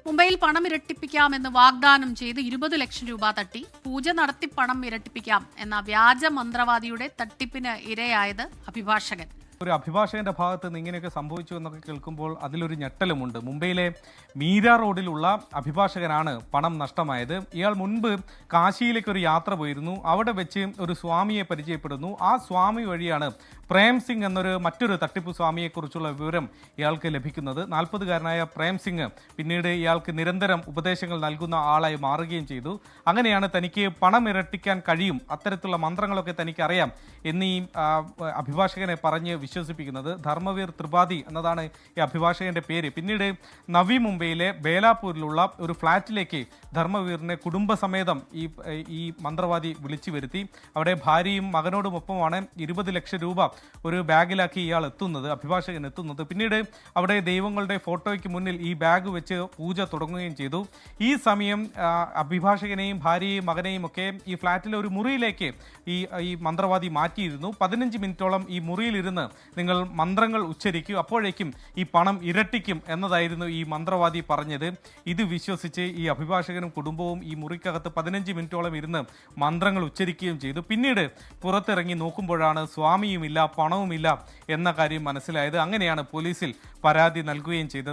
മുംബൈയിൽ പണം ഇരട്ടിപ്പിക്കാമെന്ന് വാഗ്ദാനം ചെയ്ത് 20 ലക്ഷം രൂപ തട്ടി പൂജ നടത്തി പണം ഇരട്ടിപ്പിക്കാം എന്ന വ്യാജ മന്ത്രവാദിയുടെ തട്ടിപ്പിന് ഇരയായത് അഭിഭാഷകൻ. ഒരു അഭിഭാഷകന്റെ ഭാഗത്ത് നിന്ന് ഇങ്ങനെയൊക്കെ സംഭവിച്ചു എന്നൊക്കെ കേൾക്കുമ്പോൾ അതിലൊരു ഞെട്ടലുമുണ്ട്. മുംബൈയിലെ മീര റോഡിലുള്ള അഭിഭാഷകനാണ് പണം നഷ്ടമായത്. ഇയാൾ മുൻപ് കാശിയിലേക്ക് ഒരു യാത്ര പോയിരുന്നു. അവിടെ വെച്ച് ഒരു സ്വാമിയെ പരിചയപ്പെടുന്നു. ആ സ്വാമി വഴിയാണ് പ്രേം സിംഗ് എന്നൊരു മറ്റൊരു തട്ടിപ്പ് സ്വാമിയെക്കുറിച്ചുള്ള വിവരം ഇയാൾക്ക് ലഭിക്കുന്നത്. 40-കാരനായ പ്രേം സിംഗ് പിന്നീട് ഇയാൾക്ക് നിരന്തരം ഉപദേശങ്ങൾ നൽകുന്ന ആളായി മാറുകയും ചെയ്തു. അങ്ങനെയാണ് തനിക്ക് പണം ഇരട്ടിക്കാൻ കഴിയും, അത്തരത്തിലുള്ള മന്ത്രങ്ങളൊക്കെ തനിക്കറിയാം എന്നീ അഭിഭാഷകനെ പറഞ്ഞ് വിശ്വസിപ്പിക്കുന്നത്. ധർമ്മവീർ ത്രിപാഠി എന്നതാണ് ഈ അഭിഭാഷകന്റെ പേര്. പിന്നീട് നവി മുംബൈയിലെ ബേലാപൂരിലുള്ള ഒരു ഫ്ളാറ്റിലേക്ക് ധർമ്മവീറിനെ കുടുംബസമേതം ഈ മന്ത്രവാദി വിളിച്ചു വരുത്തി. അവിടെ ഭാര്യയും മകനോടുമൊപ്പമാണ് 20 ലക്ഷം രൂപ ഒരു ബാഗിലാക്കി ഇയാൾ എത്തുന്നത്, അഭിഭാഷകൻ എത്തുന്നത്. പിന്നീട് അവിടെ ദൈവങ്ങളുടെ ഫോട്ടോയ്ക്ക് മുന്നിൽ ഈ ബാഗ് വെച്ച് പൂജ തുടങ്ങുകയും ചെയ്തു. ഈ സമയം അഭിഭാഷകനെയും ഭാര്യയെയും മകനെയും ഒക്കെ ഈ ഫ്ളാറ്റിലെ ഒരു മുറിയിലേക്ക് ഈ മന്ത്രവാദി മാറ്റിയിരുന്നു. 15 മിനിറ്റോളം ഈ മുറിയിലിരുന്ന് നിങ്ങൾ മന്ത്രങ്ങൾ ഉച്ചരിക്കൂ, അപ്പോഴേക്കും ഈ പണം ഇരട്ടിക്കും എന്നതായിരുന്നു ഈ മന്ത്രവാദി പറഞ്ഞത്. ഇത് വിശ്വസിച്ച് ഈ അഭിഭാഷകനും കുടുംബവും ഈ മുറിക്കകത്ത് 15 മിനിറ്റോളം ഇരുന്ന് മന്ത്രങ്ങൾ ഉച്ചരിക്കുകയും ചെയ്തു. പിന്നീട് പുറത്തിറങ്ങി നോക്കുമ്പോഴാണ് സ്വാമിയുമില്ല പണവുമില്ല എന്ന കാര്യം മനസ്സിലായത്. അങ്ങനെയാണ് പോലീസിൽ പരാതി നൽകുകയും ചെയ്തത്.